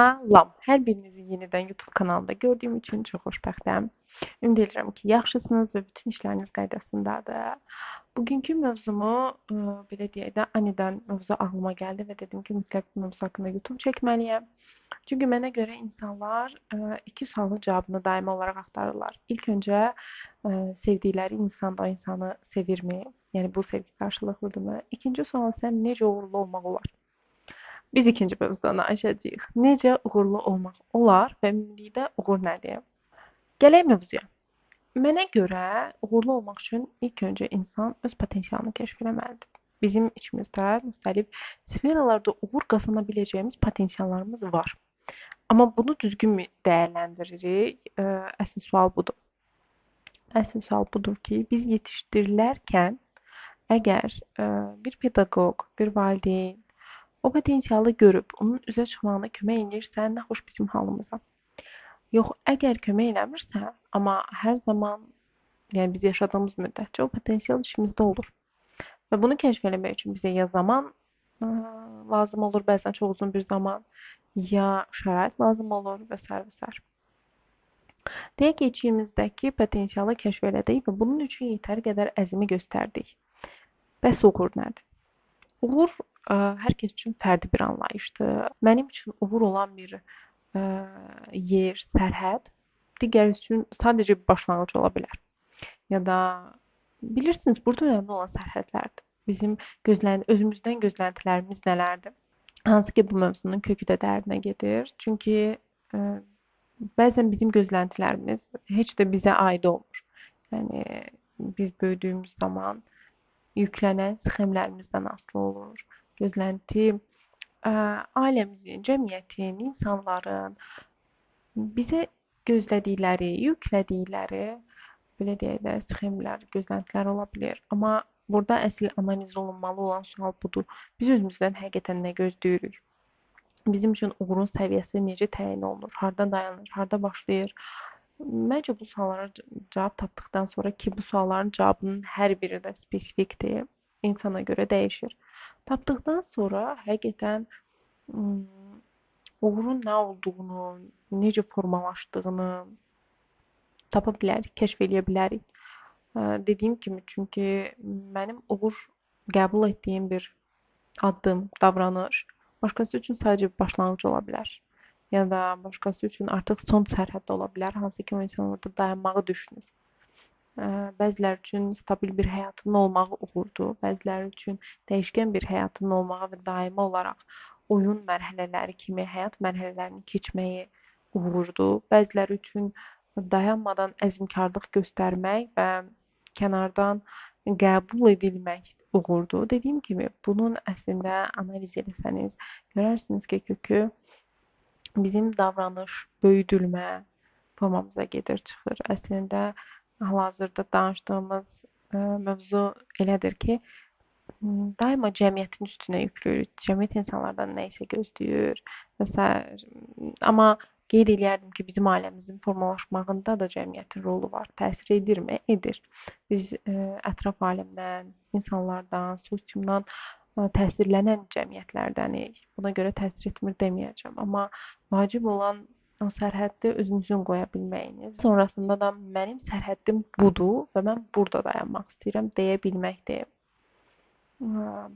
Salam, hər birinizi yenidən YouTube kanalında gördüyüm üçün çox xoşbəxtəm. Ümid edirəm ki, yaxşısınız və bütün işləriniz qaydasındadır. Bugünkü mövzumu, belə deyək də, anidən mövzu ağlıma gəldi və dedim ki, mütləq bu mövzu haqqında YouTube çəkməliyəm. Çünki mənə görə insanlar iki sualın cavabını daimi olaraq axtarırlar. İlk öncə sevdikləri insan da o insanı sevirmi? Yəni bu sevgi qarşılıqlıdırmı? İkinci sual isə necə uğurlu olmaq olar? Biz ikinci mövzudan danışacağıq. Necə uğurlu olmaq olar və ümumilikdə uğur nədir? Gələk mövzuya. Mənə görə uğurlu olmaq üçün ilk öncə insan öz potensialını kəşf etməlidir. Bizim içimizdə müxtəlif sferalarda uğur qazana biləcəyimiz potensiallarımız var. Amma bunu düzgünmü dəyərləndiririk? Əsas sual budur. Əsas sual budur ki, biz yetişdirilərkən əgər bir pedaqoq, bir valideyn o potensialı görüb onun üzə çıxmağına kömək edirsə, nə xoş bizim halımıza. Yox, əgər kömək eləmirsə, amma hər zaman, yəni biz yaşadığımız müddətcə o potensial içimizdə olur. Və bunu kəşf etmək üçün bizə ya zaman lazım olur, bəzən çox uzun bir zaman, ya şərait lazım olur və s. və s. Deyək ki, içimizdəki potensialı kəşf elədik və bunun üçün yetəri qədər əzmi göstərdik. Bəs uğur nədir? Uğur hər kəs üçün fərdi bir anlayışdır. Mənim üçün uğur olan bir yer, sərhəd digər üçün sadəcə bir başlanğıc ola bilər. Ya da bilirsiniz, burada önəmli olan sərhədlərdir. Bizim özümüzdən gözləntilərimiz nələrdir? Hansı ki, bu mövzunun kökü də dərinə gedir. Çünki bəzən bizim gözləntilərimiz heç də bizə aid olmur. Yəni biz böyüdüyümüz zaman yüklənən sxemlərimizdən asılı olur. Gözlənti ailəmizin, cəmiyyətin, insanların bizə gözlədikləri, yüklədikləri, belə deyək də, sxemlər, gözləntilər ola bilər. Amma burada əsl analiz olunmalı olan sual budur. Biz özümüzdən həqiqətən nə gözləyirik? Bizim üçün uğurun səviyyəsi necə təyin olunur? Harda dayanır? Harda başlayır? Məncə bu suallara cavab tapdıqdan sonra ki, bu sualların cavabının hər biri də spesifikdir, insana görə dəyişir. Tapdıqdan sonra həqiqətən uğurun nə olduğunu, necə formalaşdığını tapa bilərik, kəşf edə bilərik. Dediyim kimi, çünki mənim uğur qəbul etdiyim bir addım, davranış başqası üçün sadəcə bir başlanğıc ola bilər. Ya da başqası üçün artıq son sərhəd ola bilər, hansı ki, o insan orada dayanmağı düşünür. Bəziləri üçün stabil bir həyatının olmağı uğurdur, bəziləri üçün dəyişkən bir həyatının olmağı və daimi olaraq oyun mərhələləri kimi həyat mərhələlərini keçməyi uğurdur. Bəziləri üçün dayanmadan əzmkarlıq göstərmək və kənardan qəbul edilmək uğurdur. Dediyim kimi, bunun əslində analiz etsəniz, görərsiniz ki, kökü bizim davranış, böyüdülmə formamıza gedir, çıxır. Əslində, hal-hazırda danışdığımız mövzu elədir ki, daima cəmiyyətin üstünə yüklüyürük. Cəmiyyət insanlardan nə isə gözləyir və s. Amma qeyd eləyərdim ki, bizim ailəmizin formalaşmağında da cəmiyyətin rolu var. Təsir edirmi? Edir. Biz ətraf aləmdən, insanlardan, sosiumdan təsirlənən cəmiyyətlərdənik. Buna görə təsir etmir deməyəcəm. Amma vacib olan o sərhəddi özünüzün qoya bilməyiniz. Sonrasında da mənim sərhəddim budur və mən burada dayanmaq istəyirəm deyə bilməkdir.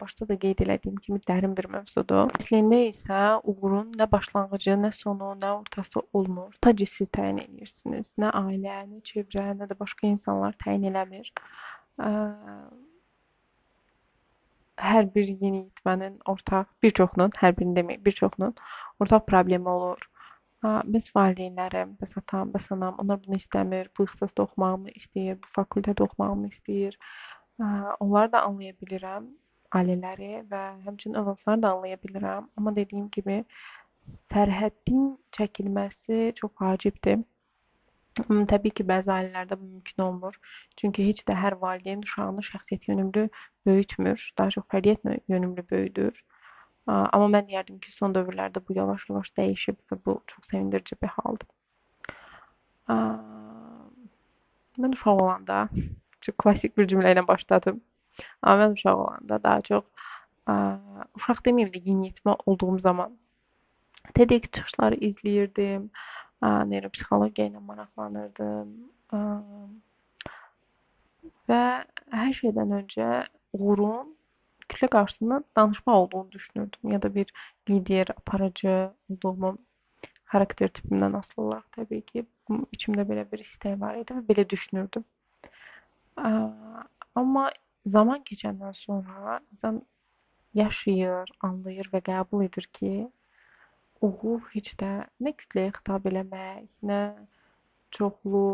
Başda da qeyd elədiyim kimi dərin bir mövzudur. Əslində isə uğurun nə başlanğıcı, nə sonu, nə ortası olmur. Sadəcə siz təyin edirsiniz. Nə ailə, nə çevrə, nə də başqa insanlar təyin eləmir. Hər bir yeniyetmənin ortaq, bir çoxunun, hər birini deməyim, bir çoxunun ortaq problemi olur. Bəs valideynlərim, bəs atam, bəs anam, onlar bunu istəmir, bu ixtisasda oxumağımı istəyir, bu fakültədə oxumağımı istəyir. Onları da anlaya bilirəm, ailələri və həmçinin övladları da anlaya bilirəm. Amma dediyim kimi, sərhəddin çəkilməsi çox vacibdir. Təbii ki, bəzi ailələrdə bu mümkün olmur. Çünki heç də hər valideyn uşağını şəxsiyyət yönümlü böyütmür, daha çox fərdiyyət yönümlü böyüdür. Amma mən deyərdim ki, son dövrlərdə bu yavaş-yavaş dəyişib və bu çox sevindirici bir haldır. Mən uşaq olanda, çox klassik bir cümlə ilə başladım. Amma mən uşaq olanda daha çox uşaq deməyim də yeniyetmə olduğum zaman TEDx çıxışları izləyirdim. Neyropsixologiya ilə maraqlanırdım. Və hər şeydən öncə uğurun kütlə qarşısında danışmaq olduğunu düşünürdüm. Ya da bir lider, aparıcı olduğumu xarakter tipimdən asılı olaraq təbii ki, içimdə belə bir istək var idi və belə düşünürdüm. Amma zaman keçəndən sonra insan yaşayır, anlayır və qəbul edir ki, uğur heç də nə kütləyə xitab eləmək, nə çoxlu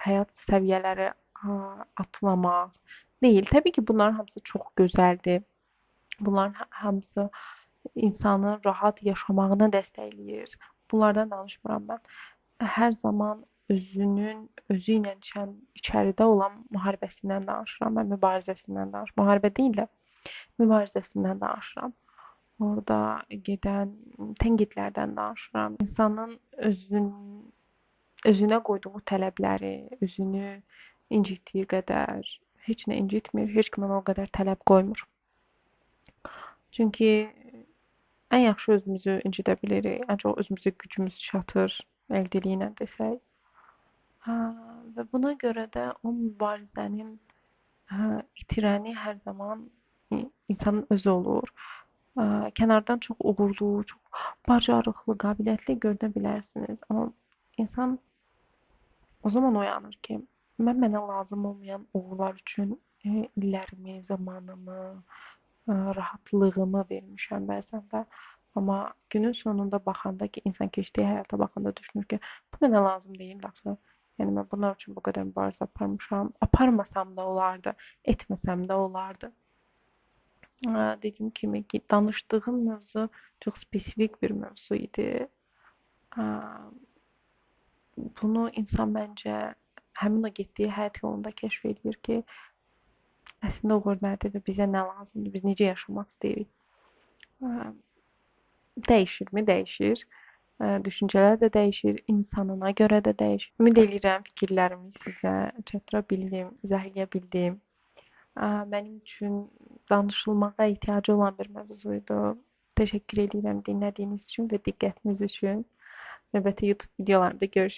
həyat səviyyələri atlamaq deyil. Təbii ki, bunların hamısı çox gözəldir. Bunların hamısı insanın rahat yaşamağına dəstəkləyir. Bunlardan danışmıram mən. Hər zaman özü ilə içəridə olan müharibəsindən danışıram. Mən mübarizəsindən danışıram. Müharibə deyil də mübarizəsindən danışıram. Orada gedən tənqidlərdən danışıram. İnsanın özünə qoyduğu tələbləri, özünü incitdiyi qədər heç nə incitmir, heç kimə o qədər tələb qoymur. Çünki ən yaxşı özümüzü incidə bilirik, ən çox özümüzə gücümüz çatır, əlçiliyi ilə desək. Və buna görə də o mübarizənin itirəni hər zaman insanın özü olur. Kənardan çox uğurlu, çox bacarıqlı, qabiliyyətli görünə bilərsiniz. Amma insan o zaman oyanır ki, mən mənə lazım olmayan uğurlar üçün illərimi, zamanımı, rahatlığımı vermişəm bəzən də. Amma günün sonunda baxanda ki, insan keçdiyi həyata baxanda düşünür ki, bu mənə lazım deyil axı. Yəni mən bunlar üçün bu qədər mübarizə aparmışam. Aparmasam da olardı, etməsəm də olardı. Dediyim kimi ki, danışdığım mövzu çox spesifik bir mövzu idi. Bunu insan məncə həmin o getdiyi həyat yolunda kəşf edir ki, əslində uğur nədir və bizə nə lazımdır, biz necə yaşamaq istəyirik. Dəyişirmi? Dəyişir. Düşüncələr də dəyişir, insanına görə də dəyişir. Ümid edirəm fikirlərimi sizə çatdıra bildim, izah edə bildim. Mənim üçün danışılmağa ehtiyacı olan bir mövzuydu. Təşəkkür edirəm dinlədiyiniz üçün və diqqətiniz üçün. Növbəti YouTube videolarında görüşək.